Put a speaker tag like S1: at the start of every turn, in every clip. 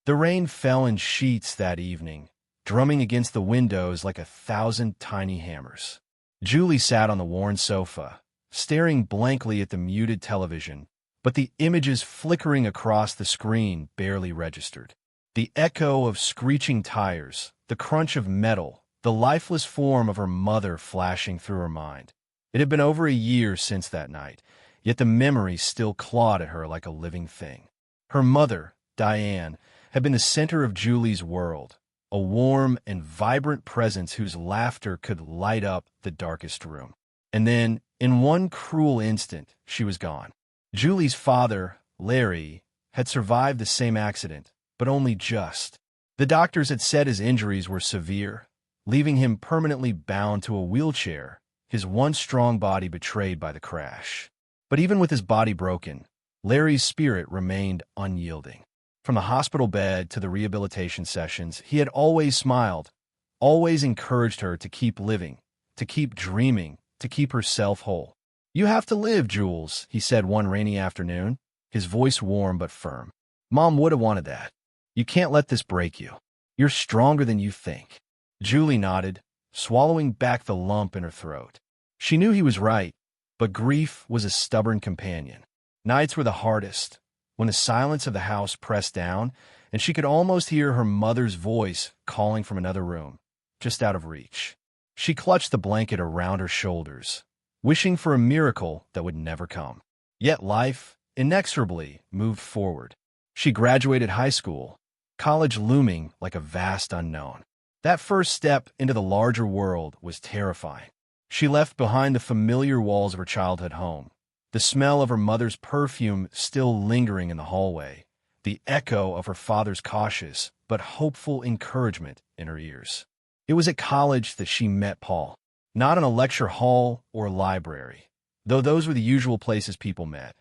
S1: The rain fell in sheets that evening, drumming against the windows like 1,000 tiny hammers. Julie sat on the worn sofa, staring blankly at the muted television, but the images flickering across the screen barely registered. The echo of screeching tires, the crunch of metal, the lifeless form of her mother flashing through her mind. It had been over a year since that night, yet the memory still clawed at her like a living thing. Her mother, Diane, had been the center of Julie's world, a warm and vibrant presence whose laughter could light up the darkest room. And then, in one cruel instant, she was gone. Julie's father, Larry, had survived the same accident, but only just. The doctors had said his injuries were severe, leaving him permanently bound to a wheelchair, his once strong body betrayed by the crash. But even with his body broken, Larry's spirit remained unyielding. From the hospital bed to the rehabilitation sessions, he had always smiled, always encouraged her to keep living, to keep dreaming, to keep herself whole. "You have to live, Jules," he said one rainy afternoon, his voice warm but firm. "Mom would have wanted that. You can't let this break you. You're stronger than you think." Julie nodded, swallowing back the lump in her throat. She knew he was right, but grief was a stubborn companion. Nights were the hardest, when the silence of the house pressed down, and she could almost hear her mother's voice calling from another room, just out of reach. She clutched the blanket around her shoulders, wishing for a miracle that would never come. Yet life, inexorably, moved forward. She graduated high school, college looming like a vast unknown. That first step into the larger world was terrifying. She left behind the familiar walls of her childhood home, the smell of her mother's perfume still lingering in the hallway, the echo of her father's cautious but hopeful encouragement in her ears. It was at college that she met Paul, not in a lecture hall or library, though those were the usual places people met,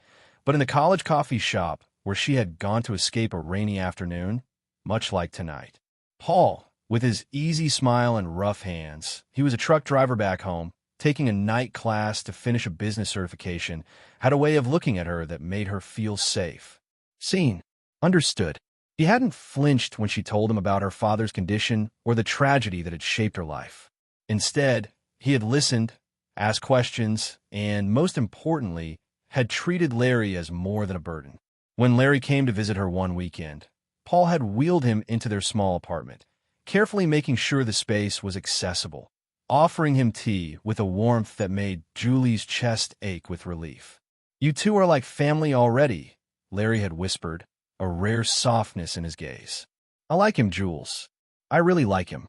S1: but in the college coffee shop where she had gone to escape a rainy afternoon, much like tonight. Paul, with his easy smile and rough hands, he was a truck driver back home, taking a night class to finish a business certification, had a way of looking at her that made her feel safe. Seen. Understood. He hadn't flinched when she told him about her father's condition or the tragedy that had shaped her life. Instead, he had listened, asked questions, and, most importantly, had treated Larry as more than a burden. When Larry came to visit her one weekend, Paul had wheeled him into their small apartment, carefully making sure the space was accessible, offering him tea with a warmth that made Julie's chest ache with relief. "You two are like family already," Larry had whispered, a rare softness in his gaze. "I like him, Jules. I really like him."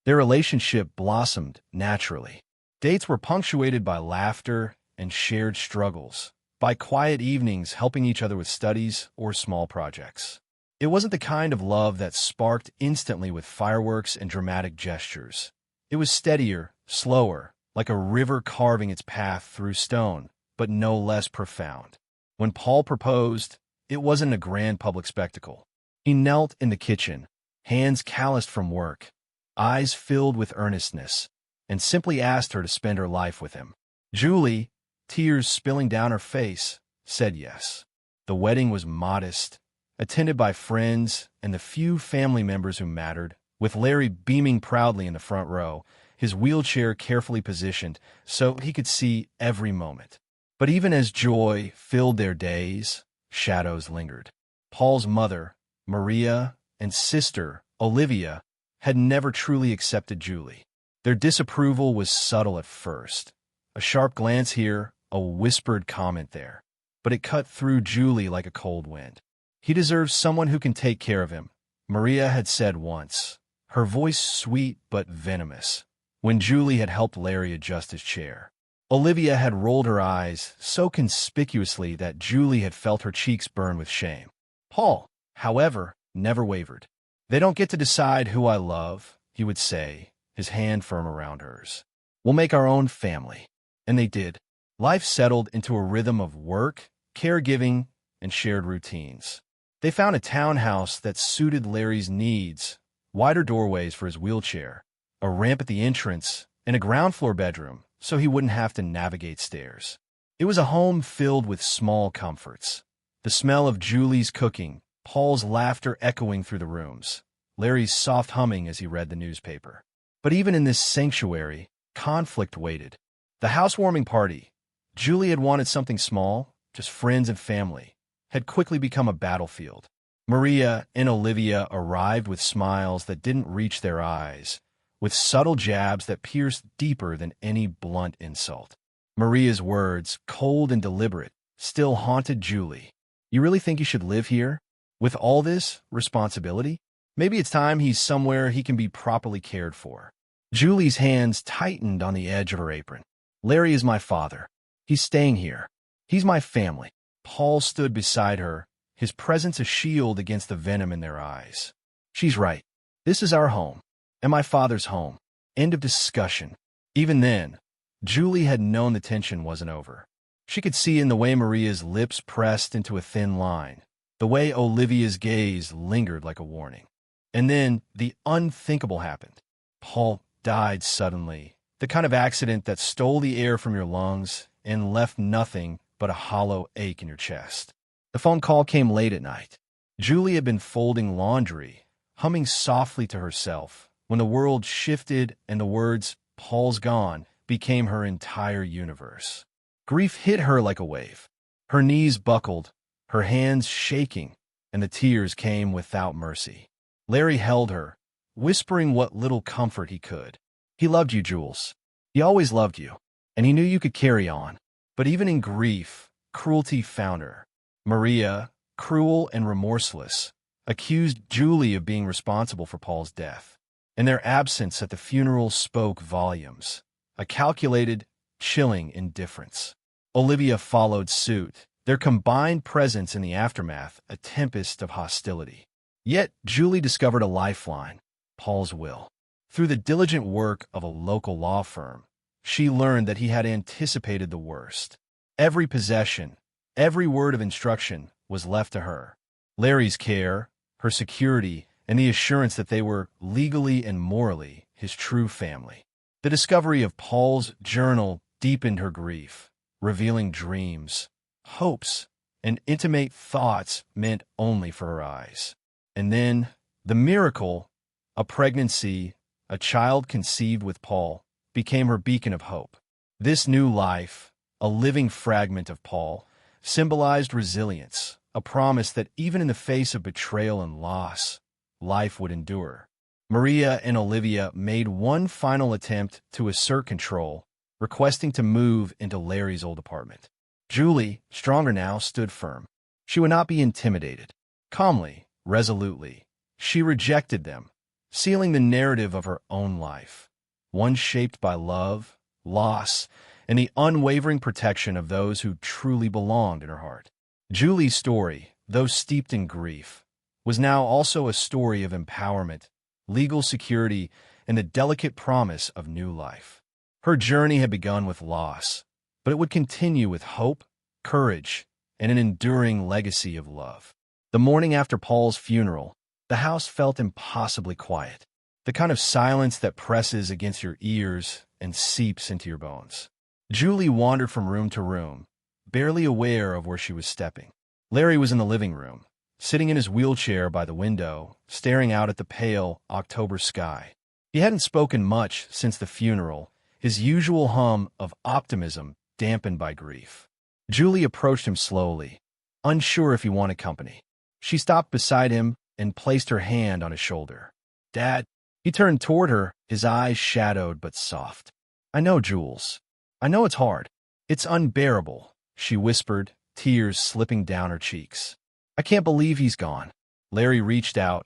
S1: Their relationship blossomed naturally. Dates were punctuated by laughter and shared struggles, by quiet evenings helping each other with studies or small projects. It wasn't the kind of love that sparked instantly with fireworks and dramatic gestures. It was steadier, slower, like a river carving its path through stone, but no less profound. When Paul proposed, it wasn't a grand public spectacle. He knelt in the kitchen, hands calloused from work, eyes filled with earnestness, and simply asked her to spend her life with him. Julie, tears spilling down her face, said yes. The wedding was modest, attended by friends and the few family members who mattered, with Larry beaming proudly in the front row, his wheelchair carefully positioned so he could see every moment. But even as joy filled their days, shadows lingered. Paul's mother, Maria, and sister, Olivia, had never truly accepted Julie. Their disapproval was subtle at first. A sharp glance here, a whispered comment there. But it cut through Julie like a cold wind. "He deserves someone who can take care of him," Maria had said once, her voice sweet but venomous, when Julie had helped Larry adjust his chair. Olivia had rolled her eyes so conspicuously that Julie had felt her cheeks burn with shame. Paul, however, never wavered. "They don't get to decide who I love," he would say, his hand firm around hers. "We'll make our own family." And they did. Life settled into a rhythm of work, caregiving, and shared routines. They found a townhouse that suited Larry's needs, wider doorways for his wheelchair, a ramp at the entrance, and a ground-floor bedroom, so he wouldn't have to navigate stairs. It was a home filled with small comforts. The smell of Julie's cooking, Paul's laughter echoing through the rooms, Larry's soft humming as he read the newspaper. But even in this sanctuary, conflict waited. The housewarming party, Julie had wanted something small, just friends and family, had quickly become a battlefield. Maria and Olivia arrived with smiles that didn't reach their eyes, with subtle jabs that pierced deeper than any blunt insult. Maria's words, cold and deliberate, still haunted Julie. "You really think you should live here? With all this responsibility? Maybe it's time he's somewhere he can be properly cared for." Julie's hands tightened on the edge of her apron. "Larry is my father. He's staying here. He's my family." Paul stood beside her, his presence a shield against the venom in their eyes. "She's right. This is our home, and my father's home." End of discussion. Even then, Julie had known the tension wasn't over. She could see in the way Maria's lips pressed into a thin line, the way Olivia's gaze lingered like a warning. And then the unthinkable happened. Paul died suddenly, the kind of accident that stole the air from your lungs and left nothing but a hollow ache in your chest. The phone call came late at night. Julie had been folding laundry, humming softly to herself, when the world shifted and the words, "Paul's gone," became her entire universe. Grief hit her like a wave. Her knees buckled, her hands shaking, and the tears came without mercy. Larry held her, whispering what little comfort he could. "He loved you, Jules. He always loved you, and he knew you could carry on." But even in grief, cruelty found her. Maria, cruel and remorseless, accused Julie of being responsible for Paul's death. And their absence at the funeral spoke volumes, a calculated, chilling indifference. Olivia followed suit, their combined presence in the aftermath a tempest of hostility. Yet Julie discovered a lifeline, Paul's will. Through the diligent work of a local law firm, she learned that he had anticipated the worst. Every possession, every word of instruction was left to her. Larry's care, her security, and the assurance that they were legally and morally his true family. The discovery of Paul's journal deepened her grief, revealing dreams, hopes, and intimate thoughts meant only for her eyes. And then, the miracle, a pregnancy, a child conceived with Paul, became her beacon of hope. This new life, a living fragment of Paul, symbolized resilience, a promise that even in the face of betrayal and loss, life would endure. Maria and Olivia made one final attempt to assert control, requesting to move into Larry's old apartment. Julie, stronger now, stood firm. She would not be intimidated. Calmly, resolutely, she rejected them, sealing the narrative of her own life, one shaped by love, loss, and the unwavering protection of those who truly belonged in her heart. Julie's story, though steeped in grief, was now also a story of empowerment, legal security, and the delicate promise of new life. Her journey had begun with loss, but it would continue with hope, courage, and an enduring legacy of love. The morning after Paul's funeral, the house felt impossibly quiet, the kind of silence that presses against your ears and seeps into your bones. Julie wandered from room to room, barely aware of where she was stepping. Larry was in the living room, sitting in his wheelchair by the window, staring out at the pale October sky. He hadn't spoken much since the funeral, his usual hum of optimism dampened by grief. Julie approached him slowly, unsure if he wanted company. She stopped beside him and placed her hand on his shoulder. "Dad." He turned toward her, his eyes shadowed but soft. "I know, Jules. I know it's hard. It's unbearable," she whispered, tears slipping down her cheeks. "I can't believe he's gone." Larry reached out,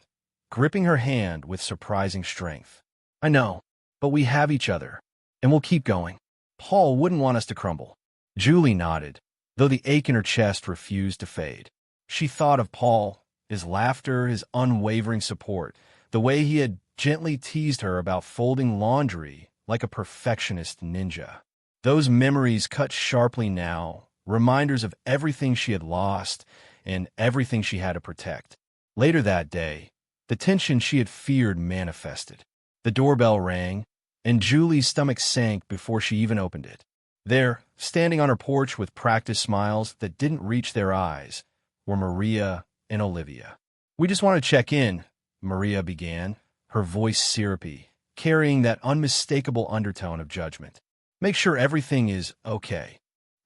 S1: gripping her hand with surprising strength. "I know, but we have each other, and we'll keep going. Paul wouldn't want us to crumble." Julie nodded, though the ache in her chest refused to fade. She thought of Paul, his laughter, his unwavering support, the way he had gently teased her about folding laundry like a perfectionist ninja. Those memories cut sharply now, reminders of everything she had lost and everything she had to protect. Later that day, the tension she had feared manifested. The doorbell rang, and Julie's stomach sank before she even opened it. There, standing on her porch with practiced smiles that didn't reach their eyes, were Maria and Olivia. We just want to check in, Maria began, her voice syrupy, carrying that unmistakable undertone of judgment. Make sure everything is okay.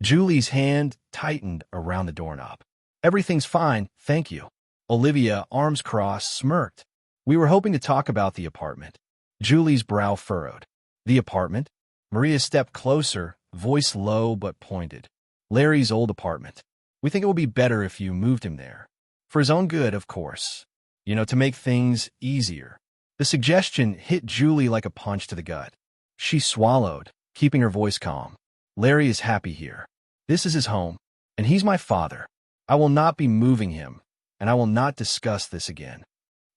S1: Julie's hand tightened around the doorknob. Everything's fine, thank you. Olivia, arms crossed, smirked. We were hoping to talk about the apartment. Julie's brow furrowed. The apartment? Maria stepped closer, voice low but pointed. Larry's old apartment. We think it will be better if you moved him there. For his own good, of course. To make things easier. The suggestion hit Julie like a punch to the gut. She swallowed, keeping her voice calm. Larry is happy here. This is his home, and he's my father. I will not be moving him, and I will not discuss this again.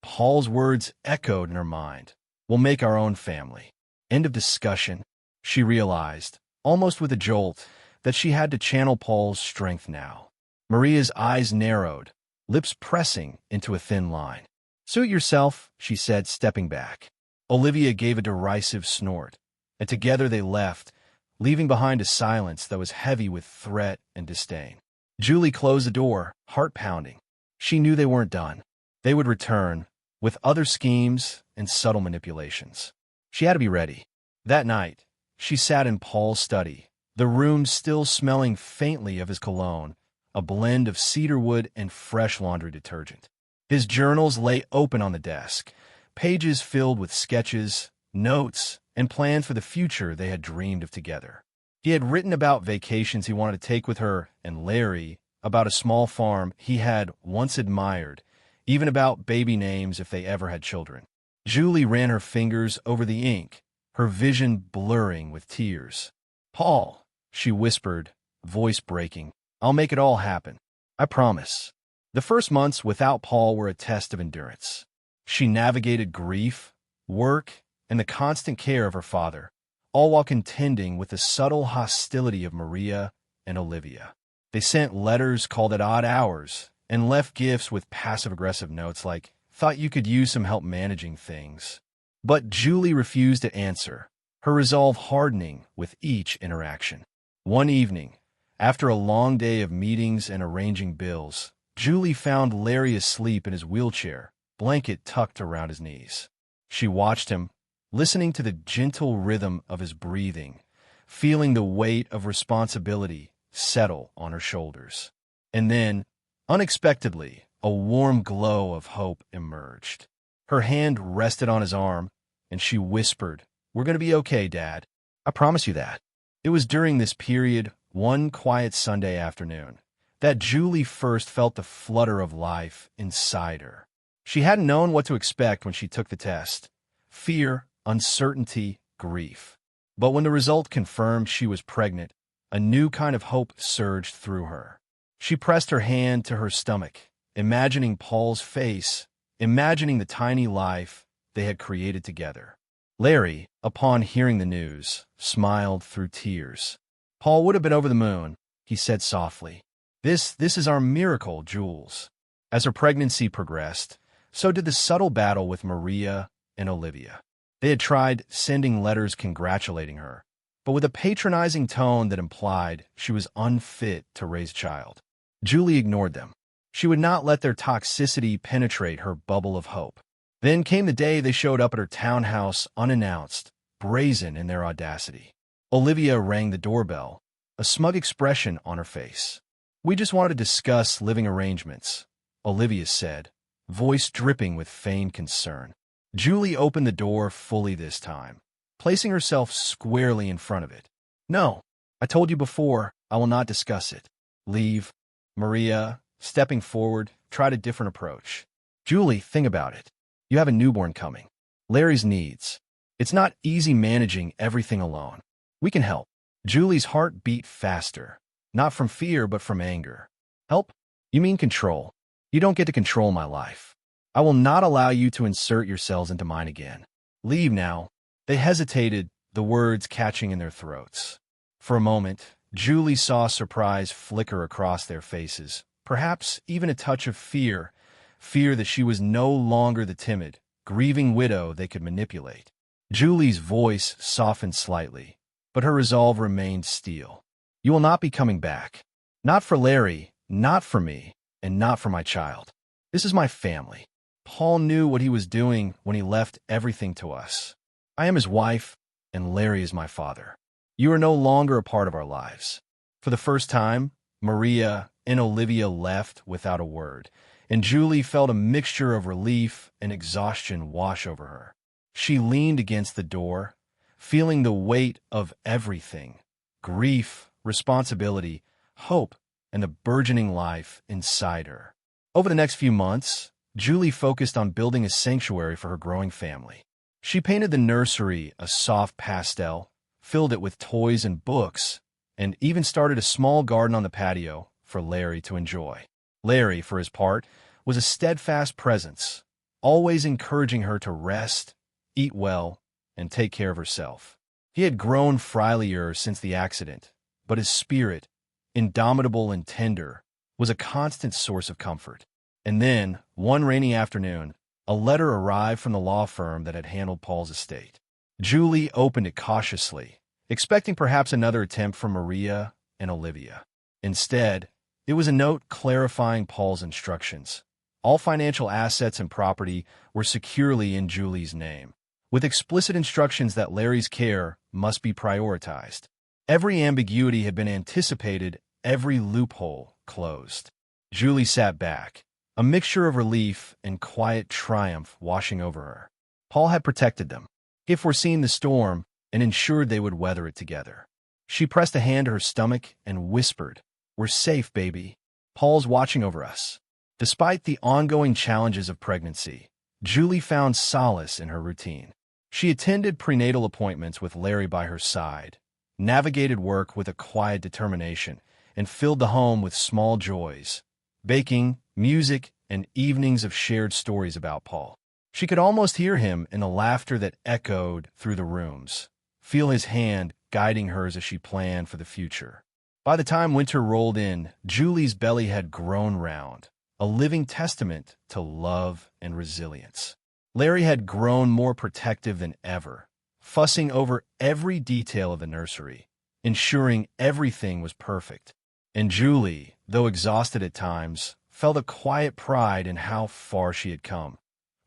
S1: Paul's words echoed in her mind. We'll make our own family. End of discussion. She realized, almost with a jolt, that she had to channel Paul's strength now. Maria's eyes narrowed, lips pressing into a thin line. Suit yourself, she said, stepping back. Olivia gave a derisive snort, and together they left, leaving behind a silence that was heavy with threat and disdain. Julie closed the door, heart pounding. She knew they weren't done. They would return, with other schemes and subtle manipulations. She had to be ready. That night, she sat in Paul's study, the room still smelling faintly of his cologne, a blend of cedarwood and fresh laundry detergent. His journals lay open on the desk, pages filled with sketches, notes, and plans for the future they had dreamed of together. He had written about vacations he wanted to take with her and Larry, about a small farm he had once admired, even about baby names if they ever had children. Julie ran her fingers over the ink, her vision blurring with tears. Paul, she whispered, voice breaking, I'll make it all happen. I promise. The first months without Paul were a test of endurance. She navigated grief, work, and the constant care of her father, all while contending with the subtle hostility of Maria and Olivia. They sent letters called at odd hours and left gifts with passive-aggressive notes like, thought you could use some help managing things. But Julie refused to answer, her resolve hardening with each interaction. One evening, after a long day of meetings and arranging bills, Julie found Larry asleep in his wheelchair, blanket tucked around his knees. She watched him, listening to the gentle rhythm of his breathing, feeling the weight of responsibility settle on her shoulders. And then, unexpectedly, a warm glow of hope emerged. Her hand rested on his arm, and she whispered, We're going to be okay, Dad. I promise you that. It was during this period, one quiet Sunday afternoon, that Julie first felt the flutter of life inside her. She hadn't known what to expect when she took the test. Fear, uncertainty, grief. But when the result confirmed she was pregnant, a new kind of hope surged through her. She pressed her hand to her stomach, imagining Paul's face, imagining the tiny life they had created together. Larry, upon hearing the news, smiled through tears. Paul would have been over the moon, he said softly. This is our miracle, Jules. As her pregnancy progressed, so did the subtle battle with Maria and Olivia. They had tried sending letters congratulating her, but with a patronizing tone that implied she was unfit to raise a child. Julie ignored them. She would not let their toxicity penetrate her bubble of hope. Then came the day they showed up at her townhouse unannounced, brazen in their audacity. Olivia rang the doorbell, a smug expression on her face. We just wanted to discuss living arrangements, Olivia said, voice dripping with feigned concern. Julie opened the door fully this time, placing herself squarely in front of it. No, I told you before, I will not discuss it. Leave. Maria, stepping forward, tried a different approach. Julie, think about it. You have a newborn coming. Larry's needs. It's not easy managing everything alone. We can help. Julie's heart beat faster, not from fear but from anger. Help? You mean control. You don't get to control my life. I will not allow you to insert yourselves into mine again. Leave now. They hesitated, the words catching in their throats. For a moment, Julie saw surprise flicker across their faces, perhaps even a touch of fear that she was no longer the timid, grieving widow they could manipulate. Julie's voice softened slightly, but her resolve remained steel. You will not be coming back. Not for Larry, not for me, and not for my child. This is my family. Paul knew what he was doing when he left everything to us. I am his wife, and Larry is my father. You are no longer a part of our lives." For the first time, Maria and Olivia left without a word, and Julie felt a mixture of relief and exhaustion wash over her. She leaned against the door, feeling the weight of everything: grief, responsibility, hope, and the burgeoning life inside her. Over the next few months, Julie focused on building a sanctuary for her growing family. She painted the nursery a soft pastel, filled it with toys and books, and even started a small garden on the patio for Larry to enjoy. Larry, for his part, was a steadfast presence, always encouraging her to rest, eat well, and take care of herself. He had grown frilier since the accident, but his spirit, indomitable and tender, was a constant source of comfort. And then, one rainy afternoon, a letter arrived from the law firm that had handled Paul's estate. Julie opened it cautiously, expecting perhaps another attempt from Maria and Olivia. Instead, it was a note clarifying Paul's instructions. All financial assets and property were securely in Julie's name, with explicit instructions that Larry's care must be prioritized. Every ambiguity had been anticipated, every loophole closed. Julie sat back, a mixture of relief and quiet triumph washing over her. Paul had protected them. He had foreseen the storm and ensured they would weather it together. She pressed a hand to her stomach and whispered, "We're safe, baby. Paul's watching over us." Despite the ongoing challenges of pregnancy, Julie found solace in her routine. She attended prenatal appointments with Larry by her side, navigated work with a quiet determination, and filled the home with small joys: baking, music, and evenings of shared stories about Paul. She could almost hear him in the laughter that echoed through the rooms, feel his hand guiding hers as she planned for the future. By the time winter rolled in, Julie's belly had grown round, a living testament to love and resilience. Larry had grown more protective than ever, fussing over every detail of the nursery, ensuring everything was perfect. And Julie, though exhausted at times, felt a quiet pride in how far she had come.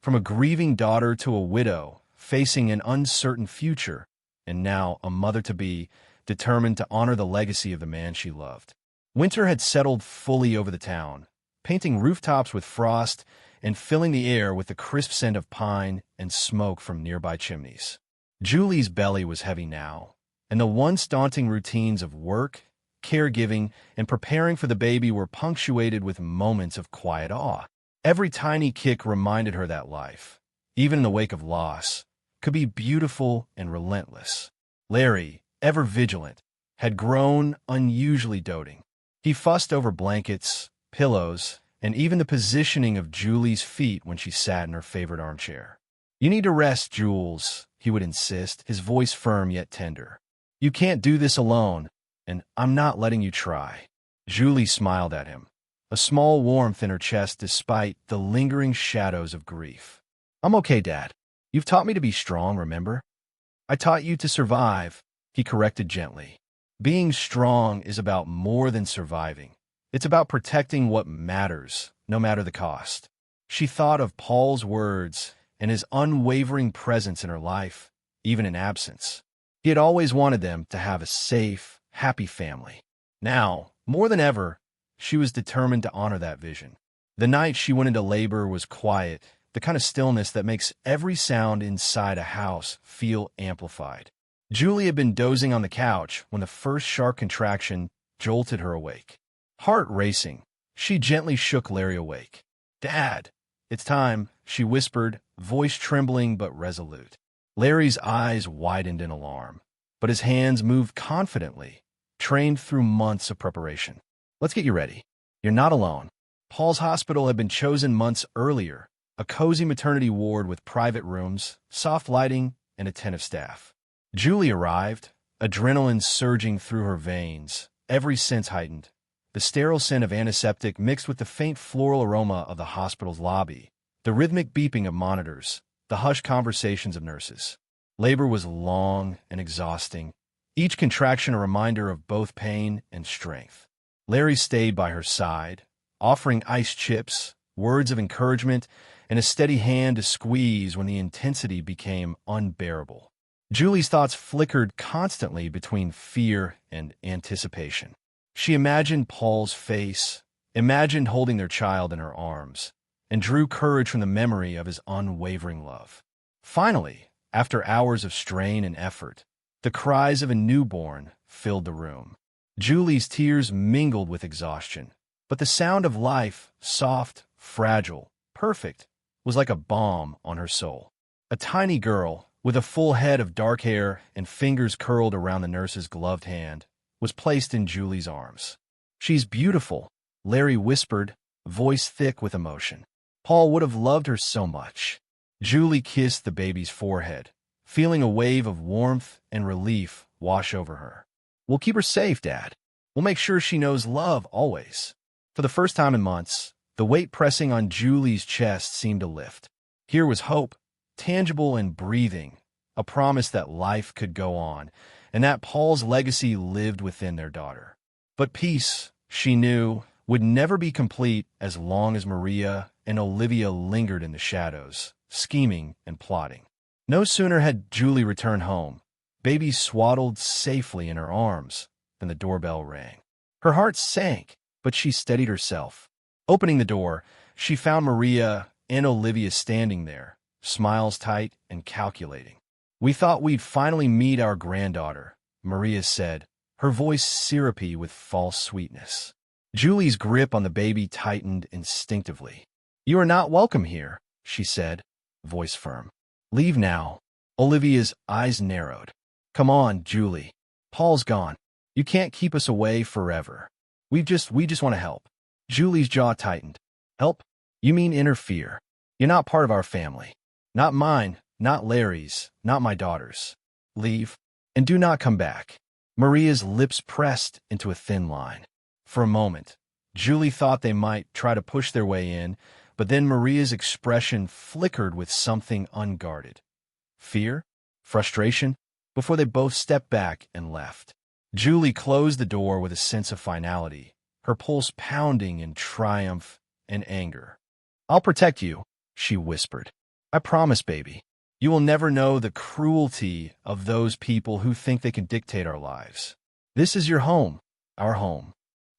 S1: From a grieving daughter to a widow, facing an uncertain future, and now a mother-to-be, determined to honor the legacy of the man she loved. Winter had settled fully over the town, painting rooftops with frost and filling the air with the crisp scent of pine and smoke from nearby chimneys. Julie's belly was heavy now, and the once daunting routines of work, caregiving, and preparing for the baby were punctuated with moments of quiet awe. Every tiny kick reminded her that life, even in the wake of loss, could be beautiful and relentless. Larry, ever vigilant, had grown unusually doting. He fussed over blankets, pillows, and even the positioning of Julie's feet when she sat in her favorite armchair. "You need to rest, Jules," he would insist, his voice firm yet tender. "You can't do this alone, and I'm not letting you try." Julie smiled at him, a small warmth in her chest despite the lingering shadows of grief. "I'm okay, Dad. You've taught me to be strong, remember?" "I taught you to survive," he corrected gently. "Being strong is about more than surviving. It's about protecting what matters, no matter the cost." She thought of Paul's words and his unwavering presence in her life, even in absence. He had always wanted them to have a safe, happy family. Now, more than ever, she was determined to honor that vision. The night she went into labor was quiet, the kind of stillness that makes every sound inside a house feel amplified. Julie had been dozing on the couch when the first sharp contraction jolted her awake. Heart racing, she gently shook Larry awake. "Dad, it's time," she whispered, voice trembling but resolute. Larry's eyes widened in alarm, but his hands moved confidently, trained through months of preparation. "Let's get you ready. You're not alone." Paul's hospital had been chosen months earlier, a cozy maternity ward with private rooms, soft lighting, and attentive staff. Julie arrived, adrenaline surging through her veins, every sense heightened. The sterile scent of antiseptic mixed with the faint floral aroma of the hospital's lobby, the rhythmic beeping of monitors, the hushed conversations of nurses. Labor was long and exhausting, each contraction a reminder of both pain and strength. Larry stayed by her side, offering iced chips, words of encouragement, and a steady hand to squeeze when the intensity became unbearable. Julie's thoughts flickered constantly between fear and anticipation. She imagined Paul's face, imagined holding their child in her arms, and drew courage from the memory of his unwavering love. Finally, after hours of strain and effort, the cries of a newborn filled the room. Julie's tears mingled with exhaustion, but the sound of life, soft, fragile, perfect, was like a balm on her soul. A tiny girl, with a full head of dark hair and fingers curled around the nurse's gloved hand, was placed in Julie's arms. "She's beautiful," Larry whispered, voice thick with emotion. "Paul would have loved her so much." Julie kissed the baby's forehead, feeling a wave of warmth and relief wash over her. "We'll keep her safe, Dad. We'll make sure she knows love always." For the first time in months, the weight pressing on Julie's chest seemed to lift. Here was hope, tangible and breathing, a promise that life could go on, and that Paul's legacy lived within their daughter. But peace, she knew, would never be complete as long as Maria and Olivia lingered in the shadows, scheming and plotting. No sooner had Julie returned home, baby swaddled safely in her arms, than the doorbell rang. Her heart sank, but she steadied herself. Opening the door, she found Maria and Olivia standing there, smiles tight and calculating. "We thought we'd finally meet our granddaughter," Maria said, her voice syrupy with false sweetness. Julie's grip on the baby tightened instinctively. "You are not welcome here," she said, voice firm. "Leave now." Olivia's eyes narrowed. "Come on, Julie. Paul's gone. You can't keep us away forever. We just want to help." Julie's jaw tightened. "Help? You mean interfere? You're not part of our family. Not mine, not Larry's, not my daughter's. Leave, and do not come back." Maria's lips pressed into a thin line. For a moment, Julie thought they might try to push their way in, but then Maria's expression flickered with something unguarded. Fear? Frustration? Before they both stepped back and left. Julie closed the door with a sense of finality, her pulse pounding in triumph and anger. "I'll protect you," she whispered. "I promise, baby. You will never know the cruelty of those people who think they can dictate our lives. This is your home, our home."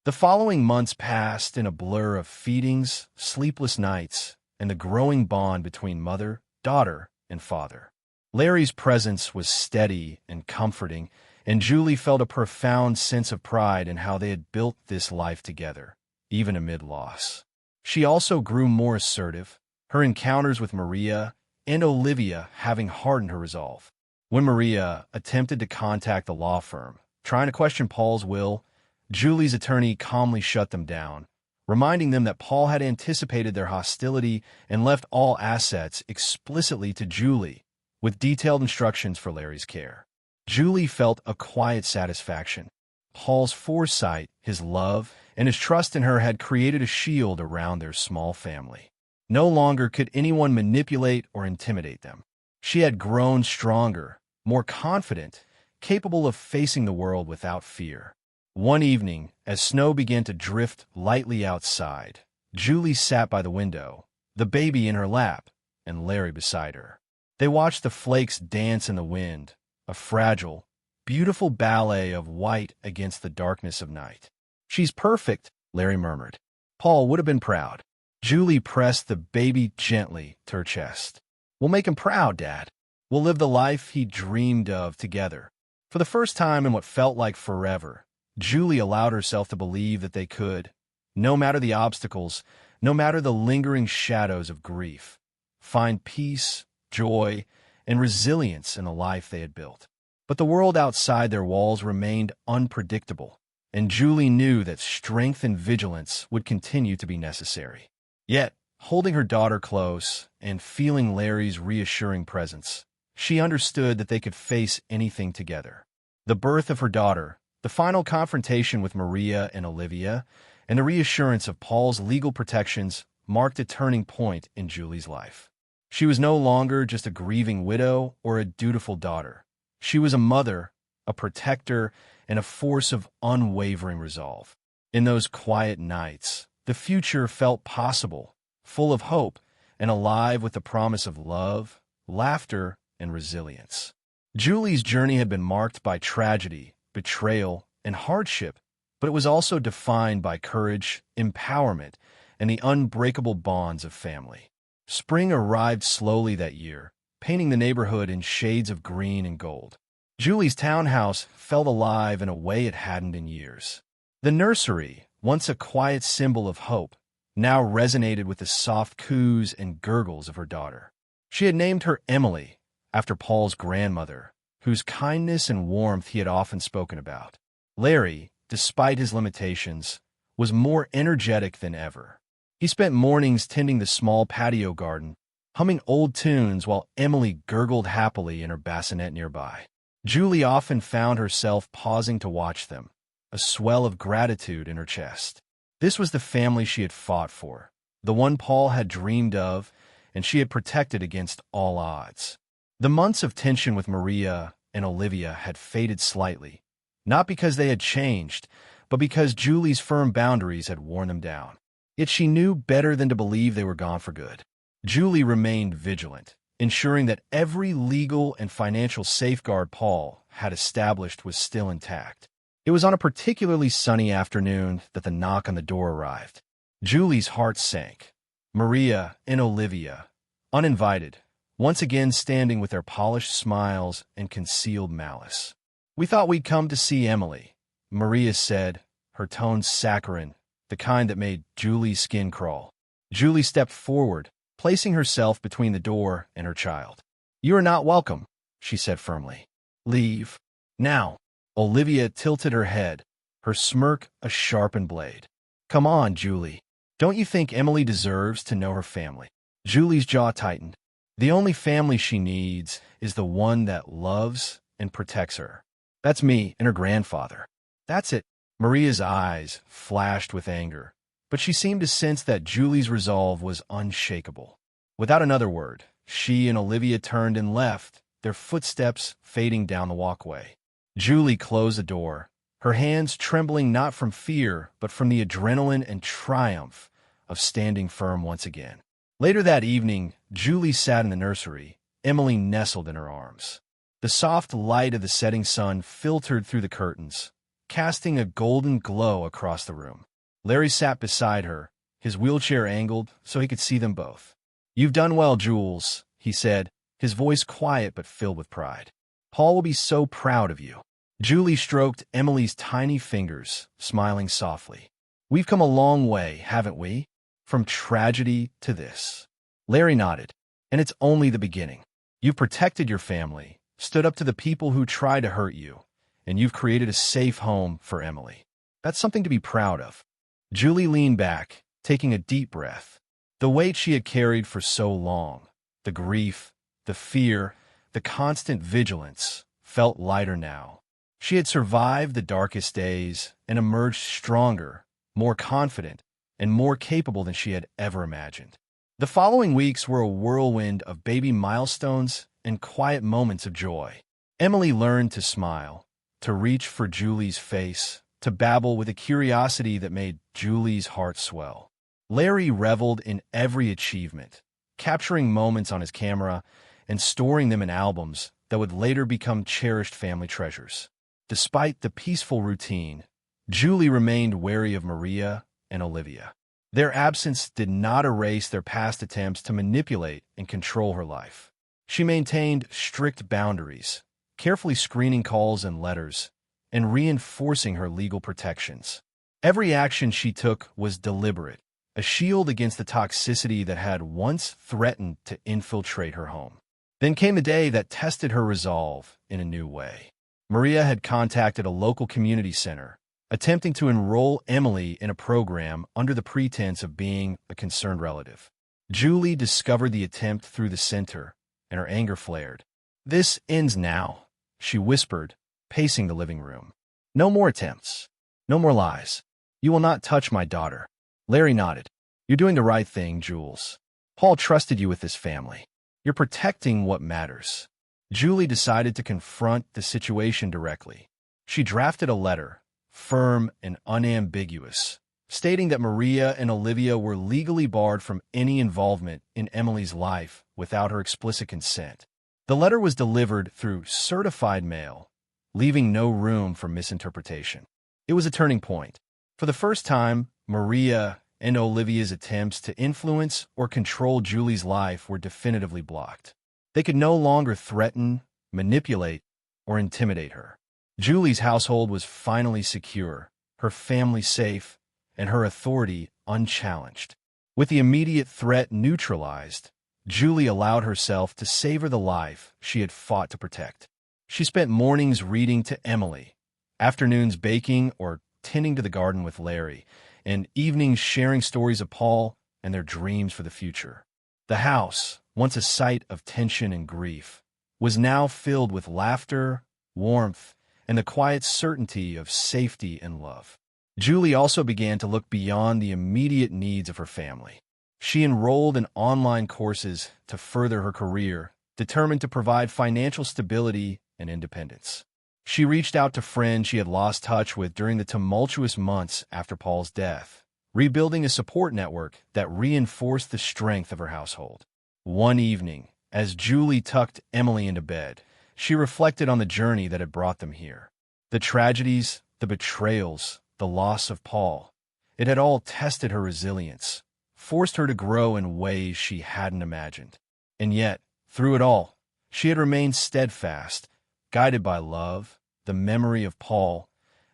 S1: The following months passed in a blur of feedings, sleepless nights, and the growing bond between mother, daughter, and father. Larry's presence was steady and comforting, and Julie felt a profound sense of pride in how they had built this life together, even amid loss. She also grew more assertive, her encounters with Maria and Olivia having hardened her resolve. When Maria attempted to contact the law firm, trying to question Paul's will, Julie's attorney calmly shut them down, reminding them that Paul had anticipated their hostility and left all assets explicitly to Julie, with detailed instructions for Larry's care. Julie felt a quiet satisfaction. Paul's foresight, his love, and his trust in her had created a shield around their small family. No longer could anyone manipulate or intimidate them. She had grown stronger, more confident, capable of facing the world without fear. One evening, as snow began to drift lightly outside, Julie sat by the window, the baby in her lap, and Larry beside her. They watched the flakes dance in the wind, a fragile, beautiful ballet of white against the darkness of night. "She's perfect," Larry murmured. "Paul would have been proud." Julie pressed the baby gently to her chest. "We'll make him proud, Dad. We'll live the life he dreamed of together." For the first time in what felt like forever, Julie allowed herself to believe that they could, no matter the obstacles, no matter the lingering shadows of grief, find peace, joy, and resilience in the life they had built. But the world outside their walls remained unpredictable, and Julie knew that strength and vigilance would continue to be necessary. Yet, holding her daughter close and feeling Larry's reassuring presence, she understood that they could face anything together. The birth of her daughter, the final confrontation with Maria and Olivia, and the reassurance of Paul's legal protections marked a turning point in Julie's life. She was no longer just a grieving widow or a dutiful daughter. She was a mother, a protector, and a force of unwavering resolve. In those quiet nights, the future felt possible, full of hope and alive with the promise of love, laughter, and resilience. Julie's journey had been marked by tragedy, betrayal, and hardship, but it was also defined by courage, empowerment, and the unbreakable bonds of family. Spring arrived slowly that year, painting the neighborhood in shades of green and gold. Julie's townhouse felt alive in a way it hadn't in years. The nursery, once a quiet symbol of hope, now resonated with the soft coos and gurgles of her daughter. She had named her Emily, after Paul's grandmother, whose kindness and warmth he had often spoken about. Larry, despite his limitations, was more energetic than ever. He spent mornings tending the small patio garden, humming old tunes while Emily gurgled happily in her bassinet nearby. Julie often found herself pausing to watch them, a swell of gratitude in her chest. This was the family she had fought for, the one Paul had dreamed of, and she had protected against all odds. The months of tension with Maria and Olivia had faded slightly, not because they had changed, but because Julie's firm boundaries had worn them down. Yet she knew better than to believe they were gone for good. Julie remained vigilant, ensuring that every legal and financial safeguard Paul had established was still intact. It was on a particularly sunny afternoon that the knock on the door arrived. Julie's heart sank. Maria and Olivia, uninvited, once again standing with their polished smiles and concealed malice. "We thought we'd come to see Emily," Maria said, her tone saccharine, the kind that made Julie's skin crawl. Julie stepped forward, placing herself between the door and her child. "You are not welcome," she said firmly. "Leave. Now." Olivia tilted her head, her smirk a sharpened blade. "Come on, Julie. Don't you think Emily deserves to know her family?" Julie's jaw tightened. The only family she needs is the one that loves and protects her. That's me and her grandfather. That's it. Maria's eyes flashed with anger, but she seemed to sense that Julie's resolve was unshakable. Without another word, she and Olivia turned and left, their footsteps fading down the walkway. Julie closed the door, her hands trembling not from fear, but from the adrenaline and triumph of standing firm once again. Later that evening, Julie sat in the nursery, Emily nestled in her arms. The soft light of the setting sun filtered through the curtains, casting a golden glow across the room. Larry sat beside her, his wheelchair angled so he could see them both. "You've done well, Jules," he said, his voice quiet but filled with pride. "Paul will be so proud of you." Julie stroked Emily's tiny fingers, smiling softly. "We've come a long way, haven't we? From tragedy to this." Larry nodded. "And it's only the beginning. You've protected your family, stood up to the people who tried to hurt you, and you've created a safe home for Emily. That's something to be proud of." Julie leaned back, taking a deep breath. The weight she had carried for so long, the grief, the fear, the constant vigilance, felt lighter now. She had survived the darkest days and emerged stronger, more confident, and more capable than she had ever imagined. The following weeks were a whirlwind of baby milestones and quiet moments of joy. Emily learned to smile, to reach for Julie's face, to babble with a curiosity that made Julie's heart swell. Larry reveled in every achievement, capturing moments on his camera and storing them in albums that would later become cherished family treasures. Despite the peaceful routine, Julie remained wary of Maria and Olivia. Their absence did not erase their past attempts to manipulate and control her life. She maintained strict boundaries, carefully screening calls and letters, and reinforcing her legal protections. Every action she took was deliberate, a shield against the toxicity that had once threatened to infiltrate her home. Then came the day that tested her resolve in a new way. Maria had contacted a local community center, attempting to enroll Emily in a program under the pretense of being a concerned relative. Julie discovered the attempt through the center, and her anger flared. "This ends now," she whispered, pacing the living room. "No more attempts. No more lies. You will not touch my daughter." Larry nodded. "You're doing the right thing, Jules. Paul trusted you with this family. You're protecting what matters." Julie decided to confront the situation directly. She drafted a letter, firm and unambiguous, stating that Maria and Olivia were legally barred from any involvement in Emily's life without her explicit consent. The letter was delivered through certified mail, leaving no room for misinterpretation. It was a turning point. For the first time, Maria and Olivia's attempts to influence or control Julie's life were definitively blocked. They could no longer threaten, manipulate, or intimidate her. Julie's household was finally secure, her family safe, and her authority unchallenged. With the immediate threat neutralized, Julie allowed herself to savor the life she had fought to protect. She spent mornings reading to Emily, afternoons baking or tending to the garden with Larry, and evenings sharing stories of Paul and their dreams for the future. The house, once a site of tension and grief, was now filled with laughter, warmth, and the quiet certainty of safety and love. Julie also began to look beyond the immediate needs of her family. She enrolled in online courses to further her career, determined to provide financial stability and independence. She reached out to friends she had lost touch with during the tumultuous months after Paul's death, rebuilding a support network that reinforced the strength of her household. One evening, as Julie tucked Emily into bed, she reflected on the journey that had brought them here. The tragedies, the betrayals, the loss of Paul. It had all tested her resilience, forced her to grow in ways she hadn't imagined. And yet, through it all, she had remained steadfast, guided by love, the memory of Paul,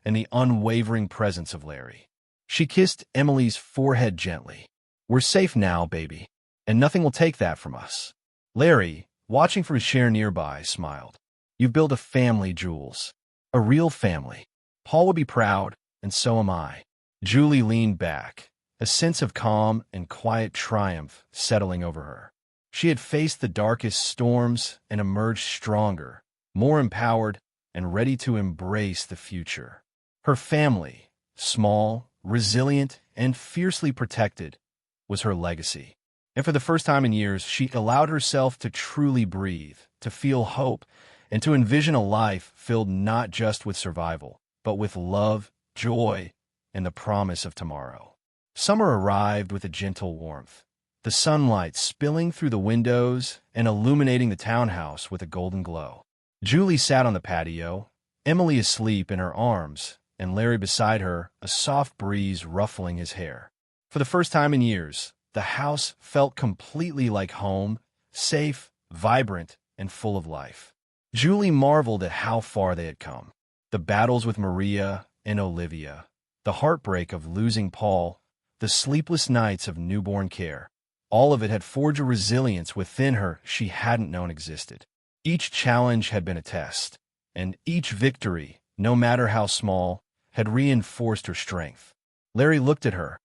S1: and the unwavering presence of Larry. She kissed Emily's forehead gently. "We're safe now, baby, and nothing will take that from us." Larry, watching from his chair nearby, smiled. "You've built a family, Jules. A real family. Paul would be proud, and so am I." Julie leaned back, a sense of calm and quiet triumph settling over her. She had faced the darkest storms and emerged stronger, more empowered, and ready to embrace the future. Her family, small, resilient, and fiercely protected, was her legacy. And for the first time in years, she allowed herself to truly breathe, to feel hope, and to envision a life filled not just with survival, but with love, joy, and the promise of tomorrow. Summer arrived with a gentle warmth, the sunlight spilling through the windows and illuminating the townhouse with a golden glow. Julie sat on the patio, Emily asleep in her arms, and Larry beside her, a soft breeze ruffling his hair. For the first time in years, the house felt completely like home, safe, vibrant, and full of life. Julie marveled at how far they had come. The battles with Maria and Olivia, the heartbreak of losing Paul, the sleepless nights of newborn care, all of it had forged a resilience within her she hadn't known existed. Each challenge had been a test, and each victory, no matter how small, had reinforced her strength. Larry looked at her,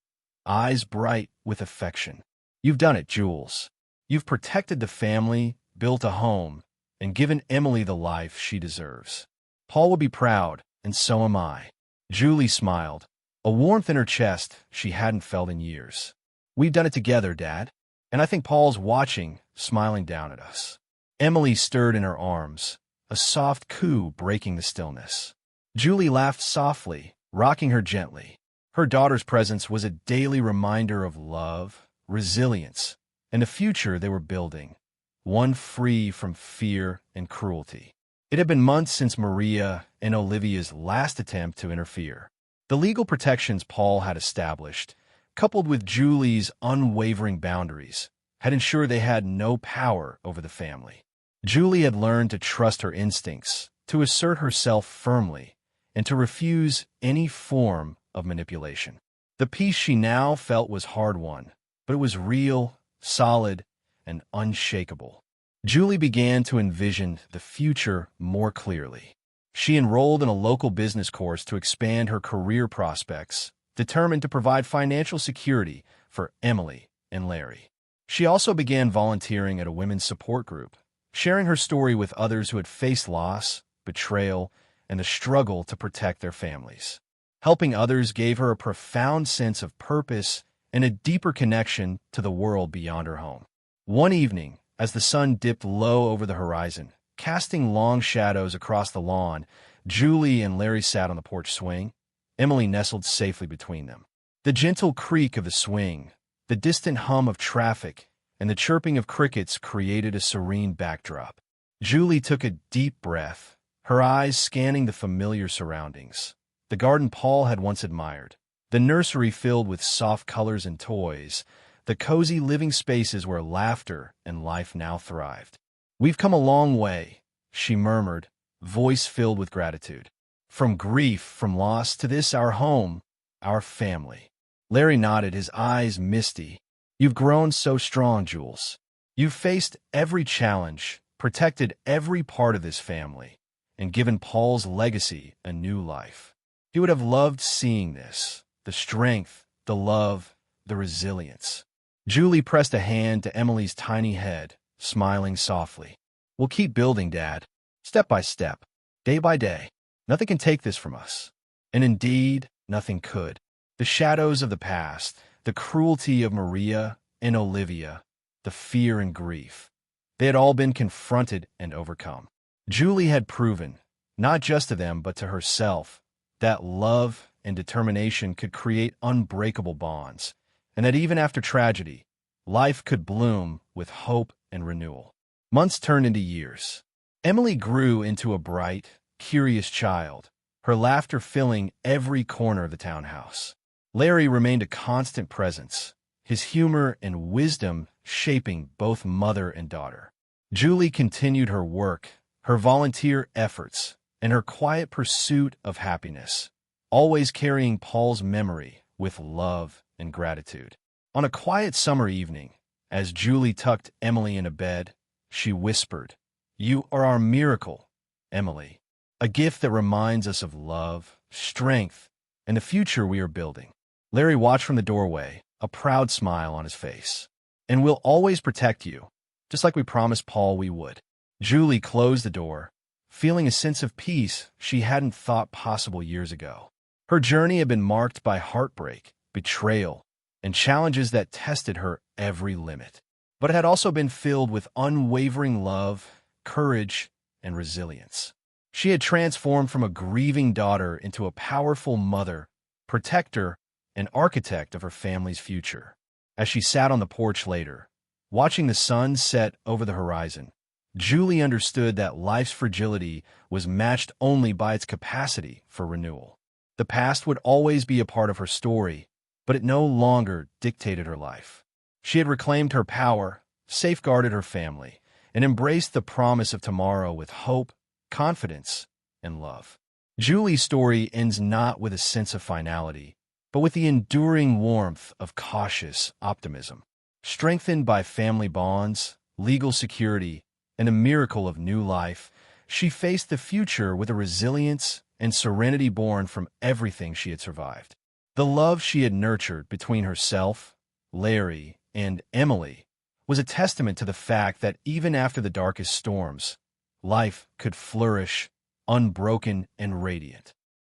S1: eyes bright with affection. "You've done it, Jules. You've protected the family, built a home, and given Emily the life she deserves. Paul will be proud, and so am I." Julie smiled, a warmth in her chest she hadn't felt in years. "We've done it together, Dad, and I think Paul's watching, smiling down at us." Emily stirred in her arms, a soft coo breaking the stillness. Julie laughed softly, rocking her gently. Her daughter's presence was a daily reminder of love, resilience, and the future they were building, one free from fear and cruelty. It had been months since Maria and Olivia's last attempt to interfere. The legal protections Paul had established, coupled with Julie's unwavering boundaries, had ensured they had no power over the family. Julie had learned to trust her instincts, to assert herself firmly, and to refuse any form of manipulation. The peace she now felt was hard-won, but it was real, solid, and unshakable. Julie began to envision the future more clearly. She enrolled in a local business course to expand her career prospects, determined to provide financial security for Emily and Larry. She also began volunteering at a women's support group, sharing her story with others who had faced loss, betrayal, and the struggle to protect their families. Helping others gave her a profound sense of purpose and a deeper connection to the world beyond her home. One evening, as the sun dipped low over the horizon, casting long shadows across the lawn, Julie and Larry sat on the porch swing, Emily nestled safely between them. The gentle creak of the swing, the distant hum of traffic, and the chirping of crickets created a serene backdrop. Julie took a deep breath, her eyes scanning the familiar surroundings. The garden Paul had once admired, the nursery filled with soft colors and toys, the cozy living spaces where laughter and life now thrived. "We've come a long way," she murmured, voice filled with gratitude. "From grief, from loss, to this our home, our family." Larry nodded, his eyes misty. "You've grown so strong, Jules. You've faced every challenge, protected every part of this family, and given Paul's legacy a new life. He would have loved seeing this, the strength, the love, the resilience." Julie pressed a hand to Emily's tiny head, smiling softly. "We'll keep building, Dad, step by step, day by day. Nothing can take this from us." And indeed, nothing could. The shadows of the past, the cruelty of Maria and Olivia, the fear and grief, they had all been confronted and overcome. Julie had proven, not just to them but to herself, that love and determination could create unbreakable bonds, and that even after tragedy, life could bloom with hope and renewal. Months turned into years. Emily grew into a bright, curious child, her laughter filling every corner of the townhouse. Larry remained a constant presence, his humor and wisdom shaping both mother and daughter. Julie continued her work, her volunteer efforts, and her quiet pursuit of happiness, always carrying Paul's memory with love and gratitude. On a quiet summer evening, as Julie tucked Emily into bed, she whispered, "You are our miracle, Emily, a gift that reminds us of love, strength, and the future we are building." Larry watched from the doorway, a proud smile on his face. "And we'll always protect you, just like we promised Paul we would." Julie closed the door, feeling a sense of peace she hadn't thought possible years ago. Her journey had been marked by heartbreak, betrayal, and challenges that tested her every limit. But it had also been filled with unwavering love, courage, and resilience. She had transformed from a grieving daughter into a powerful mother, protector, and architect of her family's future. As she sat on the porch later, watching the sun set over the horizon, Julie understood that life's fragility was matched only by its capacity for renewal. The past would always be a part of her story, but it no longer dictated her life. She had reclaimed her power, safeguarded her family, and embraced the promise of tomorrow with hope, confidence, and love. Julie's story ends not with a sense of finality, but with the enduring warmth of cautious optimism. Strengthened by family bonds, legal security, and a miracle of new life, she faced the future with a resilience and serenity born from everything she had survived. The love she had nurtured between herself, Larry, and Emily was a testament to the fact that even after the darkest storms, life could flourish, unbroken and radiant.